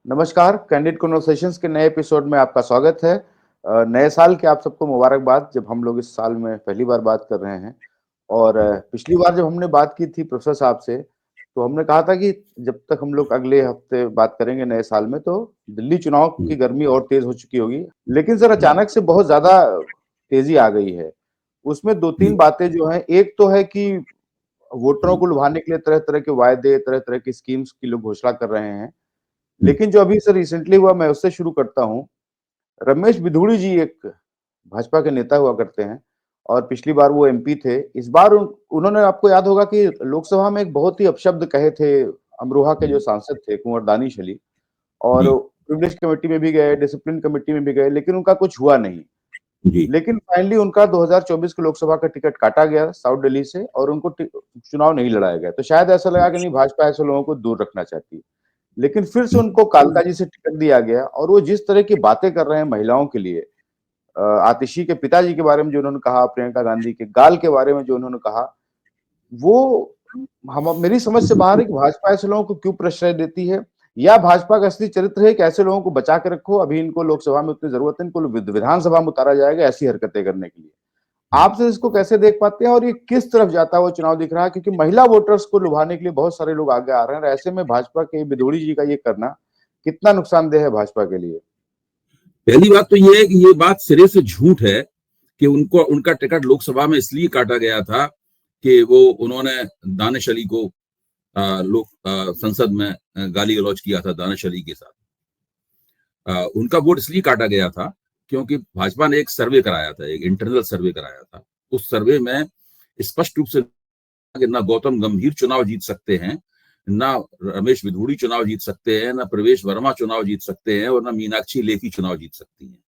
नमस्कार, candid conversations के नए एपिसोड में आपका स्वागत है। नए साल की आप सबको मुबारकबाद। जब हम लोग इस साल में पहली बार बात कर रहे हैं और पिछली बार जब हमने बात की थी प्रोफेसर साहब से, तो हमने कहा था कि जब तक हम लोग अगले हफ्ते बात करेंगे नए साल में, तो दिल्ली चुनाव की गर्मी और तेज हो चुकी होगी। लेकिन सर अचानक से बहुत ज़्यादा तेज़ी आ गई है। उसमें 2-3 बातें जो हैं, एक तो है कि वोटरों को लुभाने के लिए तरह-तरह के वायदे, तरह-तरह की स्कीम्स की लोग घोषणा कर रहे हैं। लेकिन जो अभी सर रिसेंटली हुआ, मैं उससे शुरू करता हूँ। रमेश बिधूड़ी जी एक भाजपा के नेता हुआ करते हैं और पिछली बार वो एमपी थे। इस बार उन्होंने, आपको याद होगा कि लोकसभा में एक बहुत ही अपशब्द कहे थे अमरोहा के जो सांसद थे कुंवर दानिश अली, और जी प्रिविलेज कमेटी में भी गए, डिसिप्लिन कमेटी में भी गए, लेकिन उनका कुछ हुआ नहीं। जी लेकिन फाइनली उनका 2024 के लोकसभा का टिकट काटा गया साउथ दिल्ली से और उनको चुनाव नहीं लड़ाया गया। तो शायद ऐसा लगा कि नहीं, भाजपा ऐसे लोगों को दूर रखना चाहती है। लेकिन फिर से उनको कालका जी से टिकट दिया गया और वो जिस तरह की बातें कर रहे हैं महिलाओं के लिए, आतिशी के पिताजी के बारे में जो उन्होंने कहा, प्रियंका गांधी के गाल के बारे में जो उन्होंने कहा, वो हम मेरी समझ से बाहर है कि भाजपा ऐसे लोगों को क्यों प्रश्रय देती है, या भाजपा का असली चरित्र है कि ऐसे लोगों को बचा के रखो, अभी इनको लोकसभा में उतनी जरूरत है, इनको विधानसभा में उतारा जाएगा ऐसी हरकतें करने के लिए। आप से इसको कैसे देख पाते हैं और ये किस तरफ जाता हुआ चुनाव दिख रहा है? क्योंकि महिला वोटर्स को लुभाने के लिए बहुत सारे लोग आगे आ रहे हैं और ऐसे में भाजपा के बिधूड़ी जी का ये करना कितना नुकसानदेह है भाजपा के लिए? पहली बात तो ये है कि ये बात सिरे से झूठ है कि उनको उनका टिकट लोकसभा में इसलिए काटा गया था कि वो उन्होंने दानिश अली को लोक संसद में गाली गलौज किया था दानिश अली के साथ। उनका वोट इसलिए काटा गया था क्योंकि भाजपा ने एक सर्वे कराया था, एक इंटरनल सर्वे कराया था। उस सर्वे में स्पष्ट रूप से कि ना गौतम गंभीर चुनाव जीत सकते हैं, ना रमेश बिधूड़ी चुनाव जीत सकते हैं, ना प्रवेश वर्मा चुनाव जीत सकते हैं और ना मीनाक्षी लेखी चुनाव जीत सकती हैं।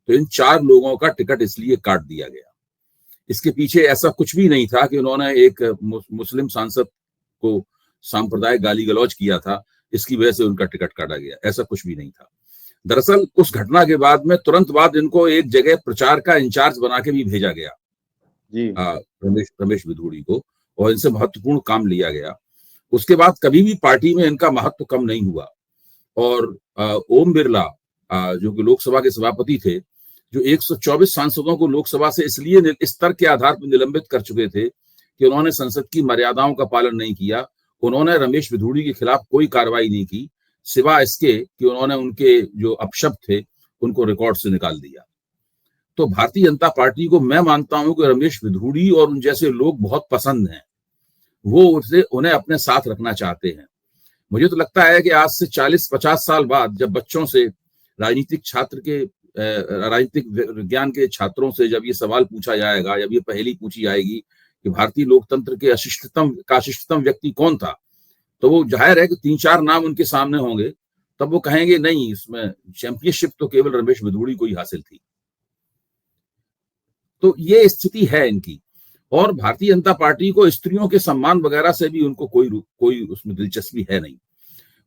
तो इन चार लोगों का टिकट इसलिए काट दिया गया। इसके पीछे ऐसा कुछ भी नहीं था कि उन्होंने एक मुस्लिम सांसद को सांप्रदायिक गाली गलौज किया था, इसकी वजह से उनका टिकट काटा गया, ऐसा कुछ भी नहीं था। दरअसल उस घटना के बाद में तुरंत बाद इनको एक जगह प्रचार का इंचार्ज बना के भी भेजा गया, जी। रमेश बिधूड़ी को, और इनसे महत्वपूर्ण काम लिया गया। उसके बाद कभी भी पार्टी में इनका महत्व कम नहीं हुआ। और ओम बिरला जो कि लोकसभा के सभापति थे, जो 124 सांसदों को लोकसभा से इसलिए स्तर के आधार पर निलंबित कर चुके थे कि उन्होंने संसद की मर्यादाओं का पालन नहीं किया, उन्होंने रमेश बिधूड़ी के खिलाफ कोई कार्रवाई नहीं की, सिवा इसके कि उन्होंने उनके जो अपशब्द थे उनको रिकॉर्ड से निकाल दिया। तो भारतीय जनता पार्टी को मैं मानता हूं कि रमेश बिधूड़ी और उन जैसे लोग बहुत पसंद हैं, वो उन्हें अपने साथ रखना चाहते हैं। मुझे तो लगता है कि आज से 40-50 साल बाद जब बच्चों से, राजनीतिक विज्ञान के छात्रों से जब ये सवाल पूछा जाएगा, जब ये पहेली पूछी जाएगी कि भारतीय लोकतंत्र के अशिष्टतम व्यक्ति कौन था, तो वो जाहिर है कि 3-4 नाम उनके सामने होंगे। तब वो कहेंगे नहीं, इसमें चैंपियनशिप तो केवल रमेश बिधूड़ी को ही हासिल थी। तो ये स्थिति है इनकी। और भारतीय जनता पार्टी को स्त्रियों के सम्मान वगैरह से भी उनको कोई उसमें दिलचस्पी है नहीं।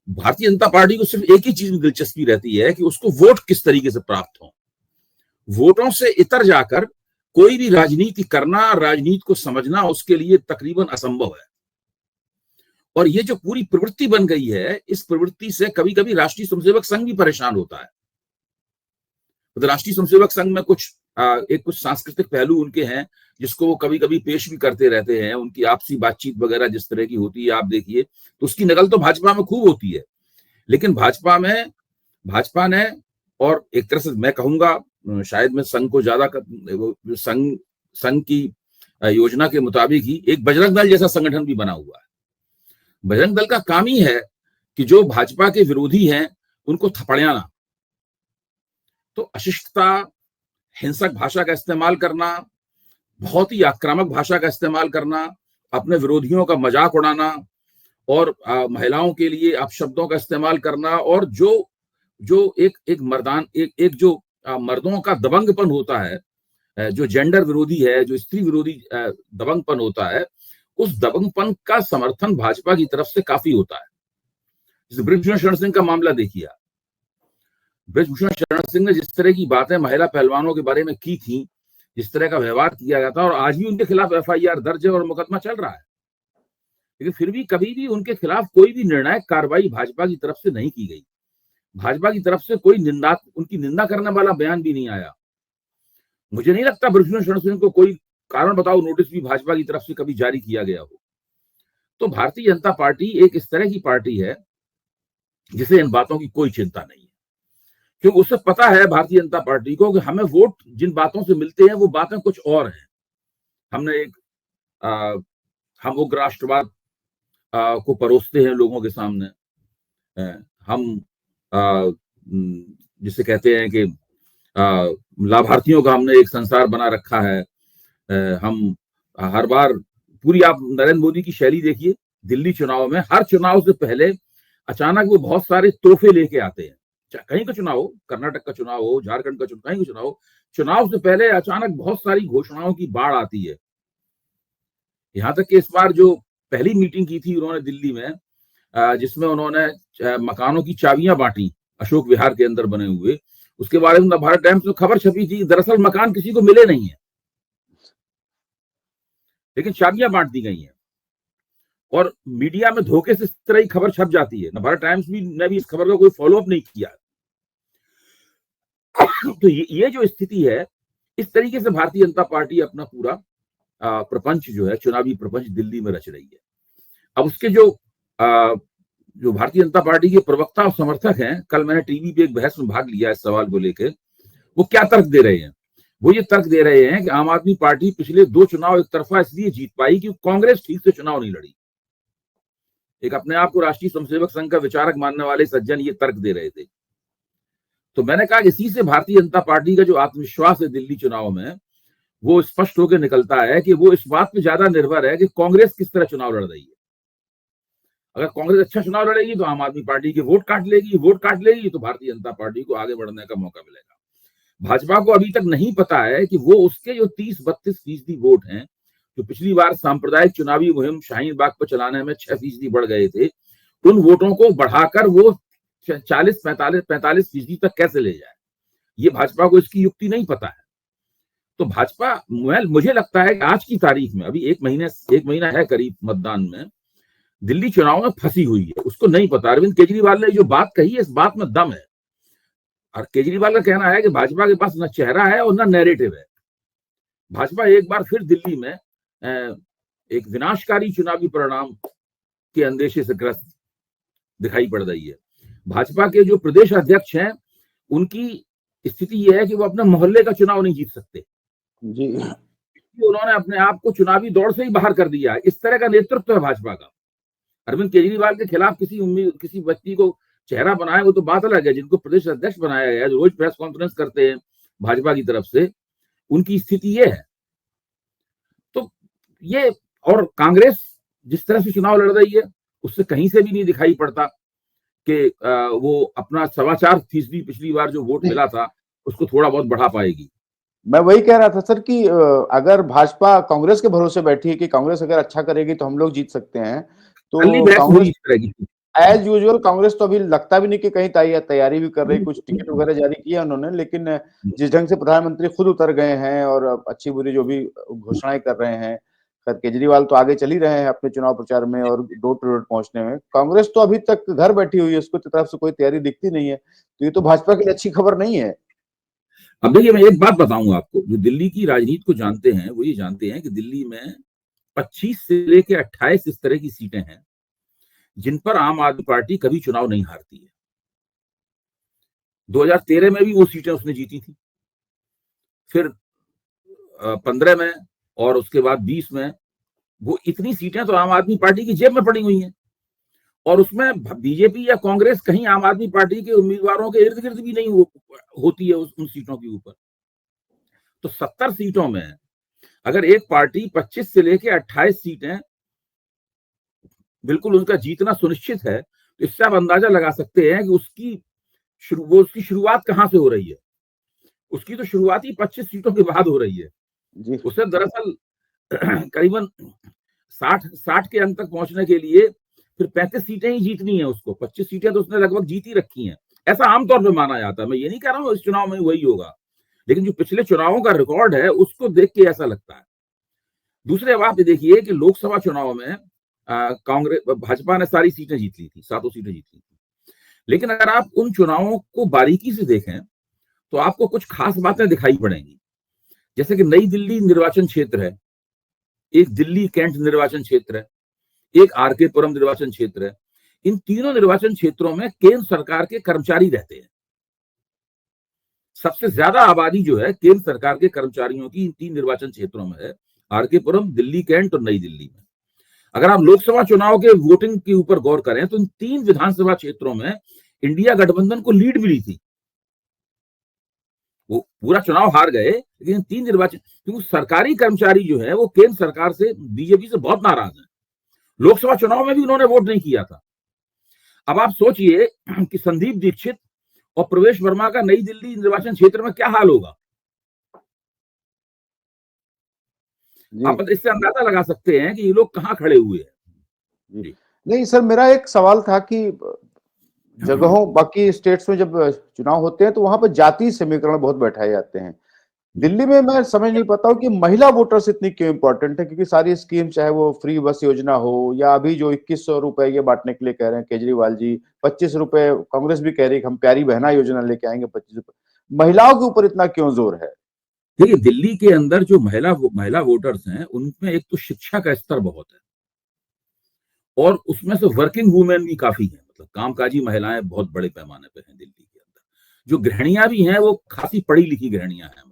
भारतीय जनता पार्टी को सिर्फ एक ही चीज में दिलचस्पी रहती है कि उसको वोट किस तरीके से प्राप्त हो। वोटों से इतर जाकर कोई भी राजनीति करना, राजनीति को समझना उसके लिए तकरीबन असंभव है। और ये जो पूरी प्रवृत्ति बन गई है, इस प्रवृत्ति से कभी कभी राष्ट्रीय स्वयंसेवक संघ भी परेशान होता है। तो राष्ट्रीय स्वयंसेवक संघ में कुछ सांस्कृतिक पहलू उनके हैं जिसको वो कभी कभी पेश भी करते रहते हैं। उनकी आपसी बातचीत वगैरह जिस तरह की होती है आप देखिए, तो उसकी नकल तो भाजपा में खूब होती है। लेकिन भाजपा ने, और एक तरह से मैं कहूंगा शायद मैं संघ को ज्यादा, संघ की योजना के मुताबिक ही एक बजरंग दल जैसा संगठन भी बना हुआ है। बजरंग दल का काम ही है कि जो भाजपा के विरोधी हैं उनको थपड़ियाना। तो अशिष्टता, हिंसक भाषा का इस्तेमाल करना, बहुत ही आक्रामक भाषा का इस्तेमाल करना, अपने विरोधियों का मजाक उड़ाना और महिलाओं के लिए अपशब्दों का इस्तेमाल करना, और जो एक मर्दों का दबंगपन होता है, जो जेंडर विरोधी है, जो स्त्री विरोधी दबंगपन होता है, उस दबंगपन का समर्थन भाजपा की तरफ से काफी होता है। जैसे बृजभूषण शरण सिंह का मामला देखिए, बृजभूषण शरण सिंह ने जिस तरह की बातें महिला पहलवानों के बारे में की थी, जिस तरह का व्यवहार किया गया था, और आज भी उनके खिलाफ FIR दर्ज है और मुकदमा चल रहा है, लेकिन फिर भी कभी भी उनके खिलाफ कोई भी निर्णायक कार्रवाई भाजपा की तरफ से नहीं की गई। भाजपा की तरफ से कोई उनकी निंदा करने वाला बयान भी नहीं आया। मुझे नहीं लगता बृजमोहन शरण सिंह को कोई कारण बताओ नोटिस भी भाजपा की तरफ से कभी जारी किया गया हो। तो भारतीय जनता पार्टी एक इस तरह की पार्टी है जिसे इन बातों की कोई चिंता नहीं है, क्योंकि उसे पता है भारतीय जनता पार्टी को कि हमें वोट जिन बातों से मिलते हैं वो बातें कुछ और हैं। हमने एक हम उग्र राष्ट्रवाद को परोसते हैं लोगों के सामने। हम जिसे कहते हैं कि लाभार्थियों का हमने एक संसार बना रखा है। हम हर बार पूरी आप नरेंद्र मोदी की शैली देखिए, दिल्ली चुनाव में हर चुनाव से पहले अचानक वो बहुत सारे तोहफे लेके आते हैं। कहीं का चुनाव हो, कर्नाटक का चुनाव हो, झारखंड का चुनाव, कहीं का चुनाव हो, चुनाव से पहले अचानक बहुत सारी घोषणाओं की बाढ़ आती है। यहां तक कि इस बार जो पहली मीटिंग की थी उन्होंने दिल्ली में, जिसमें उन्होंने मकानों की चाबियां बांटी अशोक विहार के अंदर बने हुए, उसके बारे में भारत टाइम्स में खबर छपी थी, दरअसल मकान किसी को मिले नहीं है, लेकिन चाबियां बांट दी गई हैं। और मीडिया में धोखे से इस तरह की खबर छप जाती है। भारत टाइम्स ने भी इस खबर का कोई फॉलोअप नहीं किया। तो ये जो स्थिति है, इस तरीके से भारतीय जनता पार्टी अपना पूरा प्रपंच जो है, चुनावी प्रपंच दिल्ली में रच रही है। अब उसके जो भारतीय जनता पार्टी के प्रवक्ता और समर्थक हैं, कल मैंने टीवी पे एक बहस में भाग लिया इस सवाल को लेकर, वो क्या तर्क दे रहे हैं? वो ये तर्क दे रहे हैं कि आम आदमी पार्टी पिछले 2 चुनाव एक तरफा इसलिए जीत पाई कि कांग्रेस ठीक से चुनाव नहीं लड़ी। एक अपने आप को राष्ट्रीय स्वयंसेवक संघ का विचारक मानने वाले सज्जन ये तर्क दे रहे थे। तो मैंने कहा इसी से भारतीय जनता पार्टी का जो आत्मविश्वास है दिल्ली चुनाव में, वो स्पष्ट होकर निकलता है कि वो इस बात पे ज्यादा निर्भर है कि कांग्रेस किस तरह चुनाव लड़ रही है। अगर कांग्रेस अच्छा चुनाव लड़ेगी तो आम आदमी पार्टी के वोट काट लेगी तो भारतीय जनता पार्टी को आगे बढ़ने का मौका मिलेगा। भाजपा को अभी तक नहीं पता है कि वो उसके जो 30-32% वोट हैं, जो पिछली बार सांप्रदायिक चुनावी मुहिम शाहीन बाग पर चलाने में 6% बढ़ गए थे, उन वोटों को बढ़ाकर वो 40-45% तक कैसे ले जाए। ये भाजपा को इसकी युक्ति नहीं पता है। तो भाजपा, मुझे लगता है कि आज की तारीख में, अभी एक महीना है करीब मतदान में, दिल्ली चुनाव में फंसी हुई है। उसको नहीं पता। अरविंद केजरीवाल ने जो बात कही है, इस बात में दम है। और केजरीवाल का कहना है कि भाजपा के पास न चेहरा है और न नैरेटिव है। भाजपा एक बार फिर दिल्ली में एक विनाशकारी चुनावी परिणाम के अंदेशे से ग्रस्त दिखाई पड़ रही है। भाजपा के जो प्रदेश अध्यक्ष हैं, उनकी स्थिति यह है कि वो अपने मोहल्ले का चुनाव नहीं जीत सकते जी। उन्होंने अपने आप को चुनावी दौड़ से ही बाहर कर दिया है। इस तरह का नेतृत्व है भाजपा का। अरविंद केजरीवाल के खिलाफ किसी व्यक्ति को चेहरा बनाए वो तो बात अलग है। जिनको प्रदेश अध्यक्ष बनाया गया है, रोज प्रेस कॉन्फ्रेंस करते हैं भाजपा की तरफ से, उनकी स्थिति ये है। तो ये, और कांग्रेस जिस तरह से चुनाव लड़ रही है, उससे कहीं से भी नहीं दिखाई पड़ता कि वो अपना 4.25% पिछली बार जो वोट मिला था उसको थोड़ा बहुत बढ़ा पाएगी। मैं वही कह रहा था सर कि अगर भाजपा कांग्रेस के भरोसे बैठी है कि कांग्रेस अगर अच्छा करेगी तो हम लोग जीत सकते हैं, तो कांग्रेस एज यूजुअल, कांग्रेस तो अभी लगता भी नहीं कि कहीं तैयारी भी कर रही, कुछ टिकट वगैरह जारी किया उन्होंने, लेकिन जिस ढंग से प्रधानमंत्री खुद उतर गए हैं और अच्छी बुरी जो भी घोषणाएं कर रहे हैं, केजरीवाल तो आगे चल ही रहे हैं अपने चुनाव प्रचार में और डोर टू डोर पहुंचने में। कांग्रेस तो अभी तक घर बैठी हुई है, उसको तरफ से कोई तैयारी दिखती नहीं है। तो ये तो भाजपा के लिए अच्छी खबर नहीं है। अब देखिए, मैं एक बात बताऊंगा आपको, जो दिल्ली की राजनीति को जानते हैं वो ये जानते हैं कि दिल्ली में 25 से लेकर 28 इस तरह की सीटें हैं जिन पर आम आदमी पार्टी कभी चुनाव नहीं हारती है। 2013 में भी वो सीटें उसने जीती थी, फिर 15 में, और उसके बाद 20 में। वो इतनी सीटें तो आम आदमी पार्टी की जेब में पड़ी हुई हैं, और उसमें बीजेपी या कांग्रेस कहीं आम आदमी पार्टी के उम्मीदवारों के इर्द गिर्द भी नहीं होती है उन सीटों के ऊपर। तो 70 सीटों में अगर एक पार्टी 25 से लेकर 28 सीटें बिल्कुल उनका जीतना सुनिश्चित है, तो इससे आप अंदाजा लगा सकते हैं कि उसकी शुरुआत कहां से हो रही है। उसकी तो शुरुआत ही 25 सीटों के बाद हो रही है। उसे दरअसल करीबन 60 के अंक तक पहुंचने के लिए फिर 35 सीटें ही जीतनी है उसको। 25 सीटें तो उसने लगभग जीत ही रखी हैं, ऐसा आमतौर पर माना जाता है। मैं ये नहीं कह रहा हूं इस चुनाव में वही होगा, लेकिन जो पिछले चुनावों का रिकॉर्ड है उसको देख के ऐसा लगता है। दूसरे बात देखिए कि लोकसभा चुनाव में कांग्रेस, भाजपा ने सारी सीटें जीत ली थी, 7 सीटें जीत ली थी, लेकिन अगर आप उन चुनावों को बारीकी से देखें तो आपको कुछ खास बातें दिखाई पड़ेंगी। जैसे कि नई दिल्ली निर्वाचन क्षेत्र है, एक दिल्ली कैंट निर्वाचन क्षेत्र है, एक आरके पुरम निर्वाचन क्षेत्र है। इन तीनों निर्वाचन क्षेत्रों में केंद्र सरकार के कर्मचारी रहते हैं। सबसे ज्यादा आबादी जो है केंद्र सरकार के कर्मचारियों की इन तीन निर्वाचन क्षेत्रों में है, आरके पुरम, दिल्ली कैंट और नई दिल्ली में। अगर आप लोकसभा चुनाव के वोटिंग के ऊपर गौर करें तो इन तीन विधानसभा क्षेत्रों में इंडिया गठबंधन को लीड मिली थी। वो पूरा चुनाव हार गए, लेकिन तीन निर्वाचन, क्योंकि सरकारी कर्मचारी जो है वो केंद्र सरकार से, बीजेपी से बहुत नाराज है। लोकसभा चुनाव में भी उन्होंने वोट नहीं किया था। अब आप सोचिए कि संदीप दीक्षित और प्रवेश वर्मा का नई दिल्ली निर्वाचन क्षेत्र में क्या हाल होगा। आप इससे अंदाजा लगा सकते हैं कि ये लोग कहां खड़े हुए हैं। जी। नहीं सर, मेरा एक सवाल था कि जगहों, बाकी स्टेट्स में जब चुनाव होते हैं तो वहां पर जातीय समीकरण बहुत बैठाए जाते हैं। दिल्ली में मैं समझ नहीं पाता हूँ कि महिला वोटर्स इतनी क्यों इंपॉर्टेंट है, क्योंकि सारी स्कीम, चाहे वो फ्री बस योजना हो या अभी जो 2100 रुपए ये बांटने के लिए कह रहे हैं केजरीवाल जी, 25 रुपए कांग्रेस भी कह रही है हम प्यारी बहना योजना लेके आएंगे 25 रुपए, महिलाओं के ऊपर इतना क्यों जोर है? देखिए, दिल्ली के अंदर जो महिला वोटर्स हैं उनमें एक तो शिक्षा का स्तर बहुत है, और उसमें से वर्किंग वुमेन भी काफी है, मतलब कामकाजी महिलाएं बहुत बड़े पैमाने पे हैं दिल्ली के अंदर। जो गृहणियां भी हैं वो खासी पढ़ी लिखी गृहणियां हैं,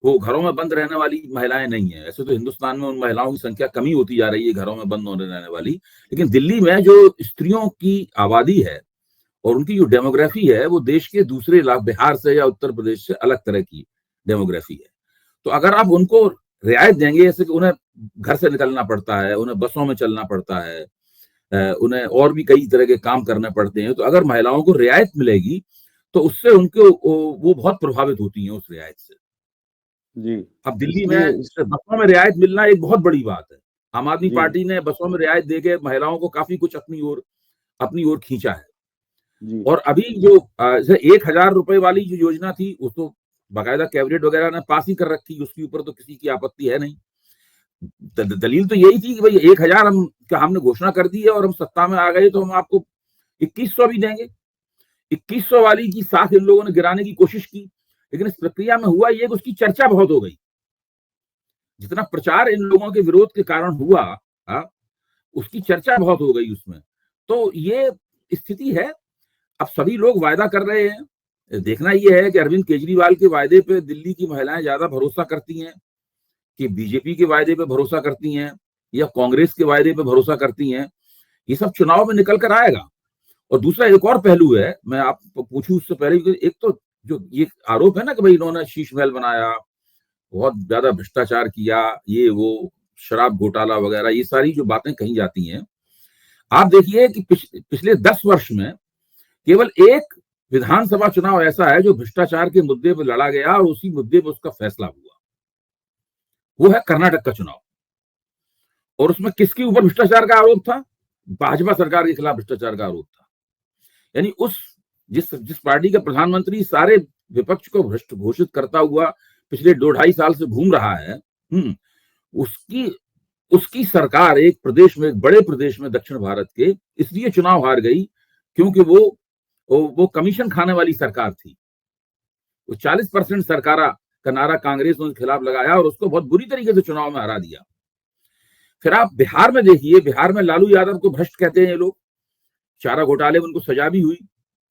वो घरों में बंद रहने वाली महिलाएं नहीं है। ऐसे तो हिंदुस्तान में उन महिलाओं की संख्या कमी होती जा रही है घरों में बंद होने रहने वाली, लेकिन दिल्ली में जो स्त्रियों की आबादी है और उनकी जो डेमोग्राफी है वो देश के दूसरे इलाके, बिहार से या उत्तर प्रदेश से अलग तरह की डेमोग्राफी है। तो अगर आप उनको रियायत देंगे, जैसे कि उन्हें घर से निकलना पड़ता है, उन्हें बसों में चलना पड़ता है, उन्हें और भी कई तरह के काम करने पड़ते हैं, तो अगर महिलाओं को रियायत मिलेगी तो उससे उनको वो बहुत प्रभावित होती हैं उस रियायत से। जी। अब दिल्ली में बसों में रियायत मिलना एक बहुत बड़ी बात है। आम आदमी पार्टी ने बसों में रियायत देके महिलाओं को काफी कुछ अपनी ओर खींचा है। जी। और अभी जो 1000 रुपए वाली जो योजना थी वो तो बाकायदा कैबिनेट वगैरह ने पास ही कर रखी, उसके ऊपर तो किसी की आपत्ति है नहीं। दलील तो यही थी कि भाई 1000 हमने घोषणा कर दी है और हम सत्ता में आ गए तो हम आपको 2100 भी देंगे। 2100 वाली की साख इन लोगों ने गिराने की कोशिश की, लेकिन इस प्रक्रिया में हुआ ये कि उसकी चर्चा बहुत हो गई। जितना प्रचार इन लोगों के विरोध के कारण हुआ, उसकी चर्चा बहुत हो गई उसमें। तो ये स्थिति है। अब सभी लोग वायदा कर रहे हैं। देखना यह है कि अरविंद केजरीवाल के वायदे पे दिल्ली की महिलाएं ज्यादा भरोसा करती हैं कि बीजेपी के वायदे पे भरोसा करती हैं या कांग्रेस के वायदे पे भरोसा करती हैं। ये सब चुनाव में निकल कर आएगा। और दूसरा एक और पहलू है, मैं आपको पूछूं उससे पहले, एक तो जो ये आरोप है ना कि भाई इन्होंने शीश महल बनाया, बहुत ज्यादा भ्रष्टाचार किया, ये वो शराब घोटाला वगैरह, ये सारी जो बातें कही जाती हैं, आप देखिए कि पिछले 10 वर्ष में केवल एक विधानसभा चुनाव ऐसा है जो भ्रष्टाचार के मुद्दे पर लड़ा गया और उसी मुद्दे पर उसका फैसला हुआ, वो है कर्नाटक का चुनाव। और उसमें किसके ऊपर भ्रष्टाचार का आरोप था? भाजपा सरकार के खिलाफ भ्रष्टाचार का आरोप था। यानी जिस पार्टी का प्रधानमंत्री सारे विपक्ष को भ्रष्ट घोषित करता हुआ पिछले 2-2.5 साल से घूम रहा है, उसकी सरकार एक बड़े प्रदेश में दक्षिण भारत के इसलिए चुनाव हार गई क्योंकि वो कमीशन खाने वाली सरकार थी। वो 40% सरकार का नारा कांग्रेस ने खिलाफ लगाया और उसको बहुत बुरी तरीके से चुनाव में हरा दिया। फिर आप बिहार में देखिए, बिहार में लालू यादव को भ्रष्ट कहते हैं ये लोग, चारा घोटाले में उनको सजा भी हुई,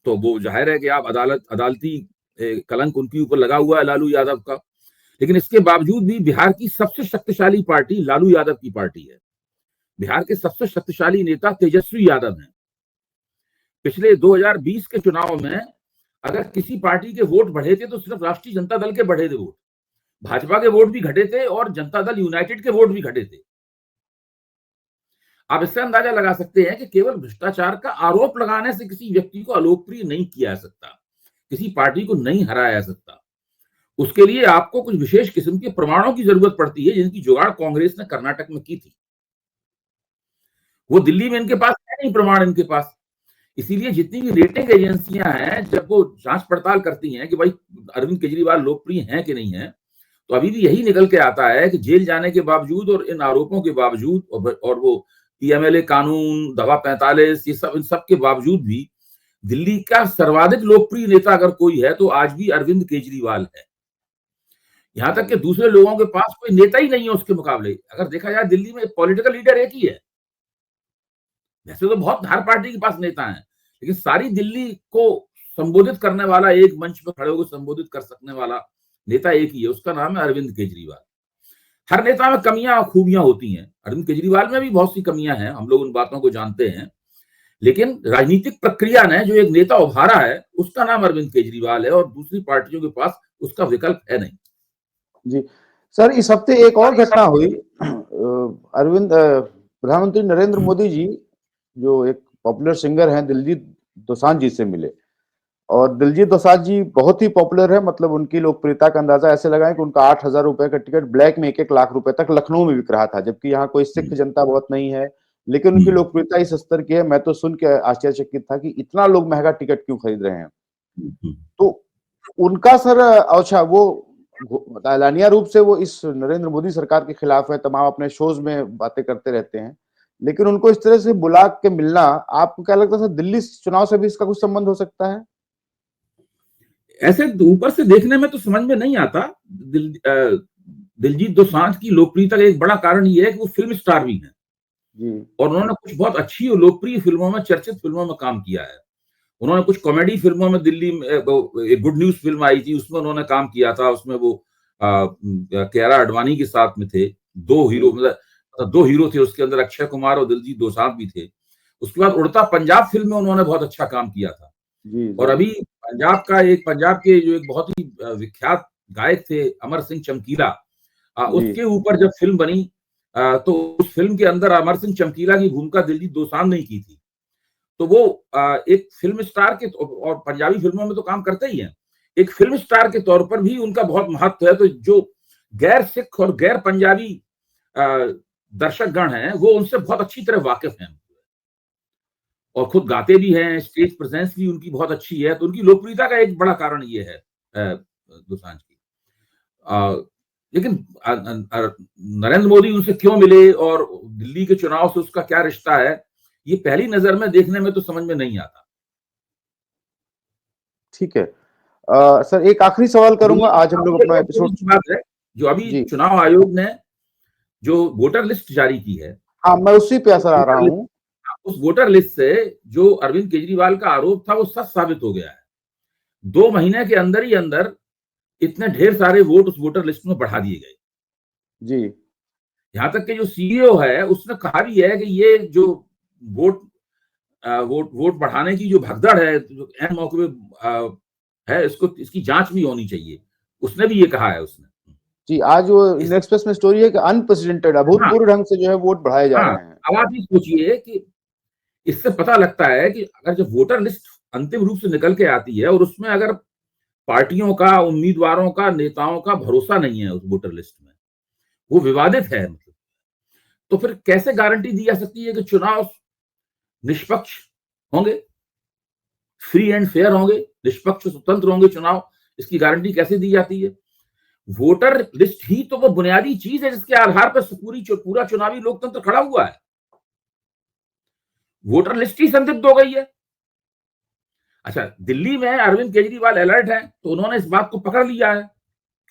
तो वो जाहिर है कि आप अदालती कलंक उनके ऊपर लगा हुआ है लालू यादव का। लेकिन इसके बावजूद भी बिहार की सबसे शक्तिशाली पार्टी लालू यादव की पार्टी है। बिहार के सबसे शक्तिशाली नेता तेजस्वी यादव हैं। पिछले 2020 के चुनाव में अगर किसी पार्टी के वोट बढ़े थे तो सिर्फ राष्ट्रीय जनता दल के बढ़े थे वोट, भाजपा के वोट भी घटे थे और जनता दल यूनाइटेड के वोट भी घटे थे। आप इससे अंदाजा लगा सकते हैं कि केवल भ्रष्टाचार का आरोप लगाने से किसी व्यक्ति को अलोकप्रिय नहीं किया जा सकता, किसी पार्टी को नहीं हराया जा सकता। उसके लिए आपको कुछ विशेष किस्म के प्रमाणों की जरूरत पड़ती है, जिनकी जुगाड़ कांग्रेस ने कर्नाटक में की थी। वो दिल्ली में इनके पास है नहीं प्रमाण इनके पास। इसीलिए जितनी भी रेटिंग एजेंसियां हैं, जब वो जांच पड़ताल करती हैं कि भाई अरविंद केजरीवाल लोकप्रिय हैं कि नहीं है, तो अभी भी यही निकल के आता है कि जेल जाने के बावजूद और इन आरोपों के बावजूद और वो पीएमएलए कानून, दवा 45, ये सब, इन सब के बावजूद भी दिल्ली का सर्वाधिक लोकप्रिय नेता अगर कोई है तो आज भी अरविंद केजरीवाल है। यहां तक कि दूसरे लोगों के पास कोई नेता ही नहीं है उसके मुकाबले। अगर देखा जाए दिल्ली में पॉलिटिकल लीडर एक ही है। वैसे तो बहुत हर पार्टी के पास नेता हैं, लेकिन सारी दिल्ली को संबोधित करने वाला, एक मंच पर खड़े होकर संबोधित कर सकने वाला नेता एक ही है, उसका नाम है अरविंद केजरीवाल। हर नेता में कमियां और खूबियां होती हैं, अरविंद केजरीवाल में भी बहुत सी कमियां हैं, हम लोग उन बातों को जानते हैं, लेकिन राजनीतिक प्रक्रिया ने जो एक नेता उभारा है उसका नाम अरविंद केजरीवाल है और दूसरी पार्टियों के पास उसका विकल्प है नहीं। जी सर, इस हफ्ते एक और घटना हुई। प्रधानमंत्री नरेंद्र मोदी जी, जो एक पॉपुलर सिंगर हैं, दिलजीत दोसांझ जी से मिले। और दिलजीत दोसांझ जी बहुत ही पॉपुलर है, मतलब उनकी लोकप्रियता का अंदाजा ऐसे लगाएं कि उनका 8,000 रुपए का टिकट ब्लैक में 1-1 लाख रुपए तक लखनऊ में बिक रहा था, जबकि यहाँ कोई सिख जनता बहुत नहीं है, लेकिन उनकी लोकप्रियता इस स्तर की है। मैं तो सुन के आश्चर्यचकित था कि इतना लोग महंगा टिकट क्यों खरीद रहे हैं। तो उनका सर, अच्छा, वो एलानिया रूप से वो इस नरेंद्र मोदी सरकार के खिलाफ है, तमाम अपने शोज में बातें करते रहते हैं, लेकिन उनको इस तरह से बुला के मिलना, आपको क्या लगता है सर, दिल्ली चुनाव से भी इसका कुछ संबंध हो सकता है? ऐसे ऊपर से देखने में तो समझ में नहीं आता। दिलजीत दोसांझ की लोकप्रियता का एक बड़ा कारण ये है कि वो फिल्म स्टार भी हैं जी। और उन्होंने कुछ बहुत अच्छी और लोकप्रिय फिल्मों में, चर्चित फिल्मों में काम किया है। उन्होंने कुछ कॉमेडी फिल्मों में, दिल्ली में एक गुड न्यूज फिल्म आई थी, उसमें उन्होंने काम किया था। उसमें वो कियारा आडवाणी के साथ में थे। दो हीरो, मतलब दो हीरो थे उसके अंदर, अक्षय कुमार और दिलजीत दोसांझ भी थे। उसके बाद उड़ता पंजाब फिल्म में उन्होंने बहुत अच्छा काम किया था। जी, और अभी पंजाब के जो एक बहुत ही विख्यात गायक थे, अमर सिंह चमकीला, उसके ऊपर जब फिल्म बनी तो उस फिल्म के अंदर अमर सिंह चमकीला की भूमिका दिलजीत दोसांझ ने की थी। तो वो एक फिल्म स्टार के, और पंजाबी फिल्मों में तो काम करते ही हैं, एक फिल्म स्टार के तौर पर भी उनका बहुत महत्व है। तो जो गैर सिख और गैर पंजाबी दर्शक गण हैं, वो उनसे बहुत अच्छी तरह वाकिफ हैं और खुद गाते भी हैं, स्टेज प्रेजेंस भी उनकी बहुत अच्छी है। तो उनकी लोकप्रियता का एक बड़ा कारण ये है दोसांझ की। लेकिन नरेंद्र मोदी उनसे क्यों मिले और दिल्ली के चुनाव से उसका क्या रिश्ता है, ये पहली नजर में देखने में तो समझ में नहीं आता। ठीक है। सर, एक आखिरी सवाल करूंगा, आज हम लोग अपना एपिसोड, बात है जो अभी चुनाव आयोग ने जो वोटर लिस्ट जारी की है, हाँ, मैं उसी पे असर आ रहा हूँ। उस वोटर लिस्ट से जो अरविंद केजरीवाल का आरोप था वो सच साबित हो गया है। 2 महीने के अंदर ही अंदर इतने ढेर सारे वोट उस वोटर लिस्ट में बढ़ा दिए गए। जी। यहां तक कि जो सीईओ है उसने कहा भी है कि ये जो वोट बढ़ाने की जो भगदड़ है, जो एन मौके पे है, इसकी जांच भी होनी चाहिए, उसने भी ये कहा है उसने। जी, आज वो इंडियन एक्सप्रेस में स्टोरी है कि अनप्रेसिडेंटेड, अभूतपूर्व ढंग से जो है वोट बढ़ाए जा रहे हैं। अब आप ये सोचिए कि इससे पता लगता है कि अगर जब वोटर लिस्ट अंतिम रूप से निकल के आती है और उसमें अगर पार्टियों का, उम्मीदवारों का, नेताओं का भरोसा नहीं है उस वोटर लिस्ट में, वो विवादित है, मतलब, तो फिर कैसे गारंटी दी जा सकती है कि चुनाव निष्पक्ष होंगे, फ्री एंड फेयर होंगे, निष्पक्ष स्वतंत्र होंगे चुनाव? इसकी गारंटी कैसे दी जाती है? वोटर लिस्ट ही तो वो बुनियादी चीज है जिसके आधार पर पूरा चुनावी लोकतंत्र खड़ा हुआ है। वोटर लिस्ट ही संदिग्ध हो गई है। अच्छा, दिल्ली में अरविंद केजरीवाल अलर्ट है तो उन्होंने इस बात को पकड़ लिया है,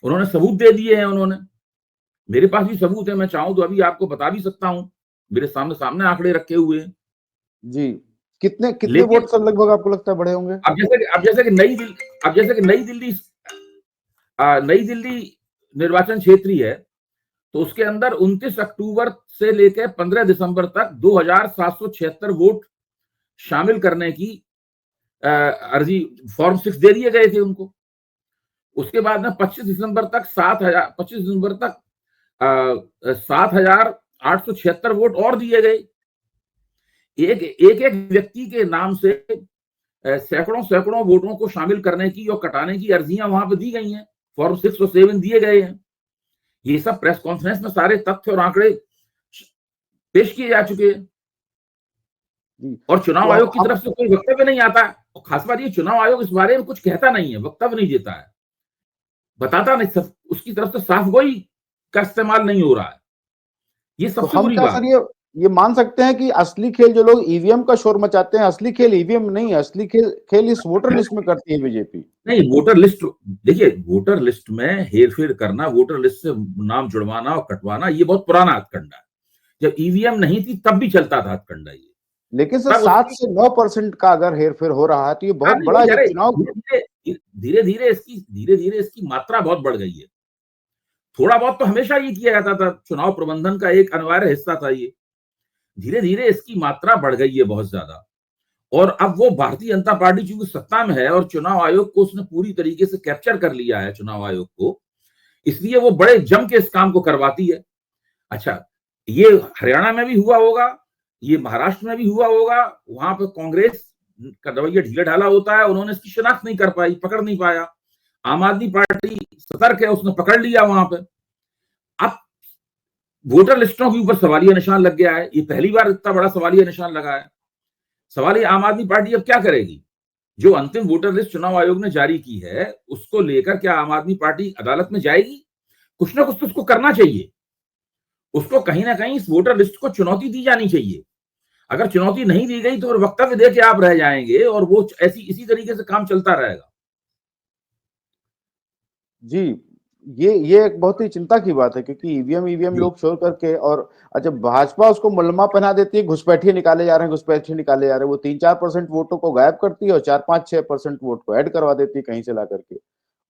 उन्होंने सबूत दे दिए हैं। उन्होंने, मेरे पास भी सबूत है, मैं चाहूं तो अभी आपको बता भी सकता हूं, मेरे सामने आंकड़े रखे हुए हैं। जी, कितने वोट सर लगभग आपको लगता है बढ़े होंगे? अब जैसे कि नई दिल्ली निर्वाचन क्षेत्र है, तो उसके अंदर 29 अक्टूबर से लेकर 15 दिसंबर तक 2776 वोट शामिल करने की अर्जी, फॉर्म 6 दे दिए गए थे उनको। उसके बाद में 25 दिसंबर तक 7,876 वोट और दिए गए। एक व्यक्ति के नाम से सैकड़ों वोटों को शामिल करने की और कटाने की अर्जियां वहां पर दी गई हैं, फॉर्म 6 और 7 दिए गए हैं। ये सब प्रेस कॉन्फ्रेंस में सारे तथ्य और आंकड़े पेश किए जा चुके हैं और चुनाव आयोग की तरफ से कोई वक्तव्य नहीं आता। और खास बात ये, चुनाव आयोग इस बारे में कुछ कहता नहीं है, वक्तव्य नहीं देता है, बताता नहीं, उसकी तरफ से साफ गोई का इस्तेमाल नहीं हो रहा है। ये सबसे बड़ी बात। ये मान सकते हैं कि असली खेल जो लोग ईवीएम का शोर मचाते हैं, असली खेल ईवीएम नहीं है, असली खेल इस वोटर लिस्ट में करती है बीजेपी। नहीं, वोटर लिस्ट, देखिए वोटर लिस्ट में हेरफेर करना, वोटर लिस्ट से नाम जुड़वाना और कटवाना, ये बहुत पुराना हथकंडा है। जब ईवीएम नहीं थी तब भी चलता था हथकंडा ये। लेकिन सर तब 7 से 9% का अगर हेरफेर हो रहा है तो ये बहुत नहीं बड़ा हो जा जब रहा चुनाव। है, धीरे धीरे इसकी मात्रा बहुत बढ़ गई है। थोड़ा बहुत तो हमेशा ये किया जाता था, चुनाव प्रबंधन का एक अनिवार्य हिस्सा था ये। धीरे धीरे इसकी मात्रा बढ़ गई है बहुत ज्यादा। और अब वो भारतीय जनता पार्टी चूंकि सत्ता में है और चुनाव आयोग को उसने पूरी तरीके से कैप्चर कर लिया है, चुनाव आयोग को, इसलिए वो बड़े जम के इस काम को करवाती है। अच्छा, ये हरियाणा में भी हुआ होगा, ये महाराष्ट्र में भी हुआ होगा, वहां पर कांग्रेस का रवैया ढीला ढाला होता है, उन्होंने इसकी शिनाख्त नहीं कर पाई, पकड़ नहीं पाया। आम आदमी पार्टी सतर्क है, उसने पकड़ लिया वहां पर। अब वोटर लिस्टों के ऊपर सवालिया निशान लग गया है, ये पहली बार इतना बड़ा सवालिया निशान लगा है। सवाल ये, आम आदमी पार्टी अब क्या करेगी? जो अंतिम वोटर लिस्ट चुनाव आयोग ने जारी की है उसको लेकर क्या आम आदमी पार्टी अदालत में जाएगी? कुछ ना कुछ तो उसको करना चाहिए। उसको कहीं ना कहीं इस वोटर लिस्ट को चुनौती दी जानी चाहिए। अगर चुनौती नहीं दी गई तो फिर वक्तव्य दे के आप रह जाएंगे और वो ऐसी इसी तरीके से काम चलता रहेगा। जी, ये एक बहुत ही चिंता की बात है क्योंकि ईवीएम लोग शोर करके और अच्छा भाजपा उसको मलमा पहना देती है, घुसपैठिए निकाले जा रहे हैं, घुसपैठिए निकाले जा रहे हैं। वो 3-4% वोटों को गायब करती है और 4-5-6% वोट को ऐड करवा देती है कहीं से ला करके।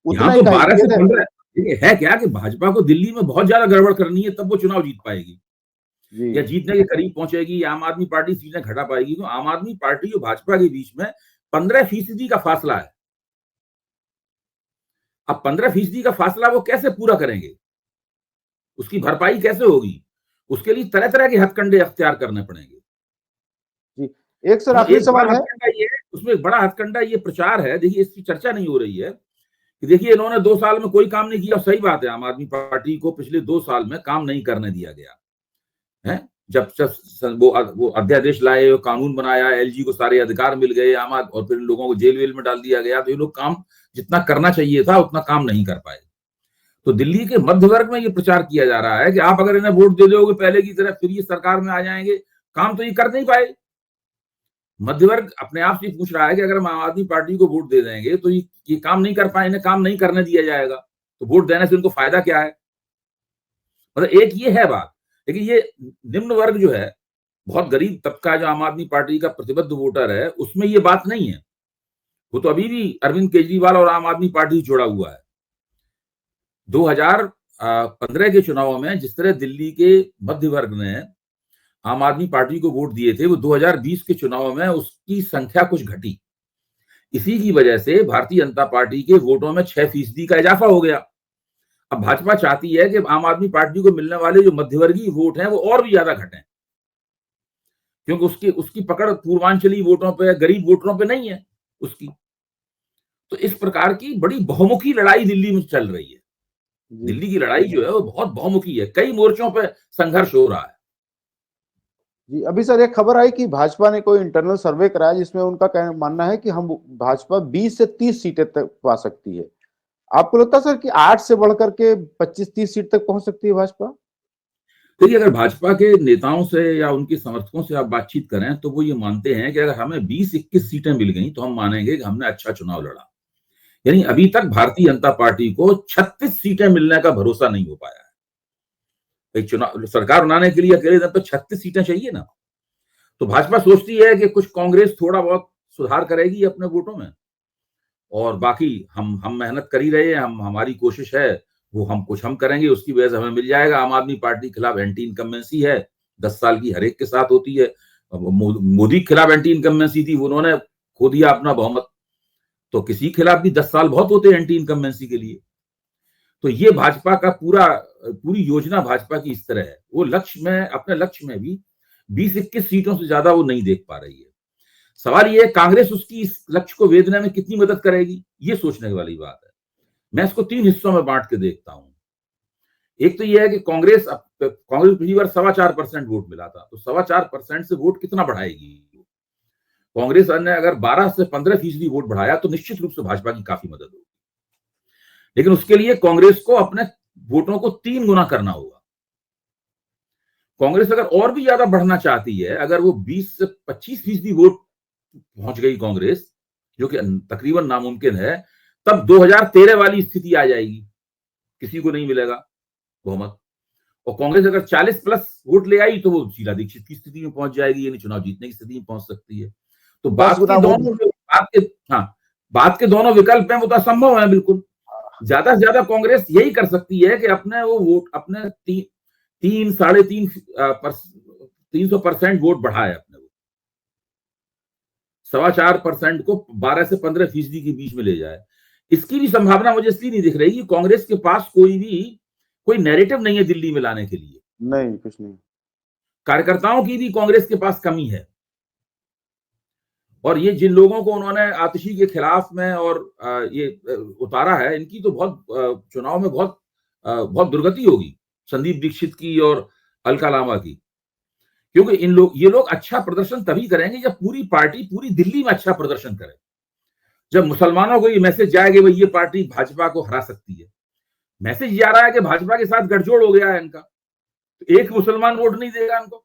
उतना यहाँ ही तो 12 से हैसियत है। 15 है क्या कि भाजपा को दिल्ली में बहुत ज्यादा गड़बड़ करनी है तब वो चुनाव जीत पाएगी, जी या जीतने के करीब पहुंचेगी, या आम आदमी पार्टी सीटें घटा पाएगी। तो आम आदमी पार्टी और भाजपा के बीच में 15% का फासला है। अब 15% का फासला वो कैसे पूरा करेंगे, उसकी भरपाई कैसे होगी? उसके लिए तरह तरह के हथकंडे अख्तियार करने पड़ेंगे। जी, एक सर उसमें आखिरी एक बड़ा सवाल है। हथकंडा ये है, उसमें एक बड़ा हथकंडा ये प्रचार है। देखिए इसकी चर्चा नहीं हो रही है कि देखिए इन्होंने 2 साल में कोई काम नहीं किया। सही बात है, आम आदमी पार्टी को पिछले 2 साल में काम नहीं करने दिया गया है। जब वो अध्यादेश लाए, कानून बनाया, एलजी को सारे अधिकार मिल गए, आम आदमी और फिर लोगों को जेल वेल में डाल दिया गया, तो ये लोग काम जितना करना चाहिए था उतना काम नहीं कर पाए। तो दिल्ली के मध्य वर्ग में ये प्रचार किया जा रहा है कि आप अगर इन्हें वोट दे दोगे पहले की तरह फिर ये सरकार में आ जाएंगे। काम तो ये कर नहीं पाए। मध्य वर्ग अपने आप से पूछ रहा है कि अगर हम आम आदमी पार्टी को वोट दे देंगे तो ये काम नहीं कर पाए, इन्हें काम नहीं करने दिया जाएगा, तो वोट देने से उनको फायदा क्या है? मतलब एक ये है बात। लेकिन ये निम्न वर्ग जो है, बहुत गरीब तबका जो आम आदमी पार्टी का प्रतिबद्ध वोटर है, उसमें ये बात नहीं है। वो तो अभी भी अरविंद केजरीवाल और आम आदमी पार्टी जुड़ा हुआ है। 2015 के चुनाव में जिस तरह दिल्ली के मध्य वर्ग ने आम आदमी पार्टी को वोट दिए थे, वो 2020 के चुनाव में उसकी संख्या कुछ घटी। इसी की वजह से भारतीय जनता पार्टी के वोटों में 6% का इजाफा हो गया। अब भाजपा चाहती है कि आम आदमी पार्टी को मिलने वाले जो मध्यवर्गीय वोट हैं वो और भी ज्यादा घटें, क्योंकि उसकी उसकी पकड़ पूर्वांचली वोटों पे, गरीब वोटरों पे नहीं है उसकी। तो इस प्रकार की बड़ी बहुमुखी लड़ाई दिल्ली में चल रही है। जी दिल्ली की लड़ाई जो है वो बहुत बहुमुखी है, कई मोर्चों पे संघर्ष हो रहा है। जी, अभी सर एक खबर आई कि भाजपा ने कोई इंटरनल सर्वे कराया जिसमें उनका मानना है कि हम भाजपा 20 से 30 सीटें तक पा सकती है। आपको लगता है सर कि 8 से बढ़कर के 25-30 सीट तक पहुंच सकती है भाजपा? देखिए, अगर भाजपा के नेताओं से या उनके समर्थकों से आप बातचीत करें तो वो ये मानते हैं कि अगर हमें 20-21 सीटें मिल गई तो हम मानेंगे कि हमने अच्छा चुनाव लड़ा। यानी अभी तक भारतीय जनता पार्टी को 36 सीटें मिलने का भरोसा नहीं हो पाया है। एक चुनाव सरकार बनाने के लिए अकेले दम पे 36 सीटें चाहिए ना। तो भाजपा सोचती है कि कुछ कांग्रेस थोड़ा बहुत सुधार करेगी अपने वोटों में, और बाकी हम मेहनत कर ही रहे हैं, हमारी कोशिश है, वो हम करेंगे, उसकी वजह से हमें मिल जाएगा। आम आदमी पार्टी के खिलाफ एंटी इनकम्बेंसी है, 10 साल की हर एक के साथ होती है। मोदी के खिलाफ एंटी इनकम्बेंसी थी, उन्होंने खो दिया अपना बहुमत। तो किसी के खिलाफ भी 10 साल बहुत होते हैं एंटी इनकम्बेंसी के लिए। तो ये भाजपा का पूरी योजना भाजपा की इस तरह है। वो अपने लक्ष्य में भी 20-21 सीटों से ज्यादा वो नहीं देख पा रही है। सवाल ये है कांग्रेस उसकी इस लक्ष्य को वेधने में कितनी मदद करेगी, ये सोचने वाली बात है। मैं इसको 3 हिस्सों में बांट के देखता हूं। एक तो यह है कि कांग्रेस पिछली बार 4.25% वोट मिला था, तो 4.25% से वोट कितना बढ़ाएगी? कांग्रेस ने अगर 12 से 15% वोट बढ़ाया तो निश्चित रूप से भाजपा की काफी मदद होगी। लेकिन उसके लिए कांग्रेस को अपने वोटों को 3 गुना करना होगा। कांग्रेस अगर और भी ज्यादा बढ़ना चाहती है, अगर वो 20 से 25% वोट पहुंच गई कांग्रेस, जो कि तकरीबन नामुमकिन है, तब 2013 वाली स्थिति आ जाएगी, किसी को नहीं मिलेगा बहुमत। और कांग्रेस अगर 40+ वोट ले आई तो वो शीला दीक्षित की स्थिति में पहुंच जाएगी, यानी चुनाव जीतने की स्थिति में पहुंच सकती है। तो 10 गुना बात के दोनों विकल्प हैं, वो तो असंभव है बिल्कुल। ज्यादा से ज्यादा कांग्रेस यही कर सकती है कि अपने वो वोट अपने 300% वोट बढ़ाए, अपने वो 4.25% को 12 से 15% के बीच में ले जाए। इसकी भी संभावना मुझे इसलिए नहीं दिख रही कि कांग्रेस के पास कोई नैरेटिव नहीं है दिल्ली में लाने के लिए। नहीं, कुछ नहीं। कार्यकर्ताओं की भी कांग्रेस के पास कमी है, और ये जिन लोगों को उन्होंने आतिशी के खिलाफ में और ये उतारा है, इनकी तो बहुत चुनाव में बहुत दुर्गति होगी, संदीप दीक्षित की और अलका लांबा की। क्योंकि ये लोग अच्छा प्रदर्शन तभी करेंगे जब पूरी पार्टी पूरी दिल्ली में अच्छा प्रदर्शन करे, जब मुसलमानों को ये मैसेज जाएगा भाई ये पार्टी भाजपा को हरा सकती है। मैसेज जा रहा है कि भाजपा के साथ गठजोड़ हो गया है इनका, तो एक मुसलमान वोट नहीं देगा इनको।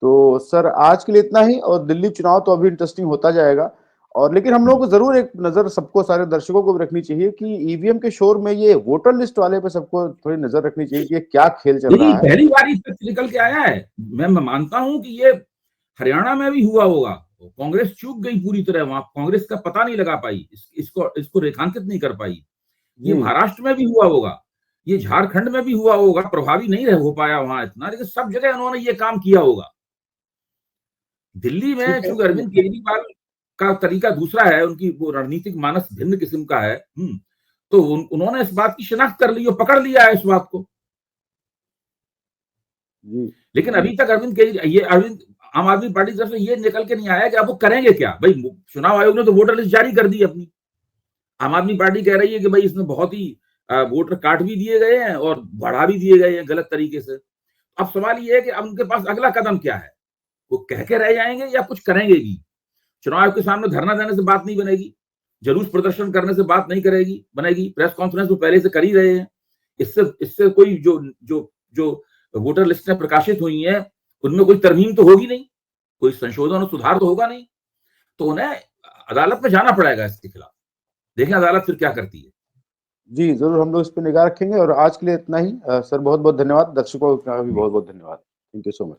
तो सर आज के लिए इतना ही, और दिल्ली चुनाव तो अभी इंटरेस्टिंग होता जाएगा। और लेकिन हम लोगों को जरूर एक नजर, सबको, सारे दर्शकों को भी रखनी चाहिए कि ईवीएम के शोर में ये वोटर लिस्ट वाले पे सबको थोड़ी नजर रखनी चाहिए कि ये क्या खेल चल रहा है। पहली बार इस तथ्य निकल के आया है। मैं मानता हूं कि ये हरियाणा में भी हुआ होगा, कांग्रेस चूक गई पूरी तरह, वहां कांग्रेस का पता नहीं लगा पाई, इसको रेखांकित नहीं कर पाई। ये महाराष्ट्र में भी हुआ होगा, ये झारखंड में भी हुआ होगा, प्रभावी नहीं हो पाया वहां इतना, लेकिन सब जगह उन्होंने ये काम किया होगा। दिल्ली में चूंकि अरविंद केजरीवाल का तरीका दूसरा है, उनकी वो रणनीतिक मानस भिन्न किस्म का है, तो उन्होंने इस बात की शिनाख्त कर ली और पकड़ लिया है इस बात को। लेकिन अभी तक अरविंद आम आदमी पार्टी की तरफ से ये निकल के नहीं आया कि अब वो करेंगे क्या। भाई चुनाव आयोग ने तो वोटर लिस्ट जारी कर दी अपनी, आम आदमी पार्टी कह रही है कि भाई इसमें बहुत ही वोटर काट भी दिए गए हैं और बढ़ा भी दिए गए हैं गलत तरीके से। अब सवाल ये है कि अब उनके पास अगला कदम क्या है, वो कह के रह जाएंगे या कुछ करेंगे भी। चुनाव आयोग के सामने धरना देने से बात नहीं बनेगी, जुलूस प्रदर्शन करने से बात नहीं बनेगी, प्रेस कॉन्फ्रेंस तो पहले से कर ही रहे हैं। इससे कोई जो वोटर लिस्ट में प्रकाशित हुई है उनमें कोई तरमीम तो होगी नहीं, कोई संशोधन और सुधार तो होगा नहीं, तो उन्हें अदालत में जाना पड़ेगा इसके खिलाफ। देखें अदालत फिर क्या करती है। जी जरूर, हम लोग इस पर निगाह रखेंगे। और आज के लिए इतना ही सर, बहुत बहुत धन्यवाद। दर्शकों का भी बहुत बहुत धन्यवाद। Thank you so much.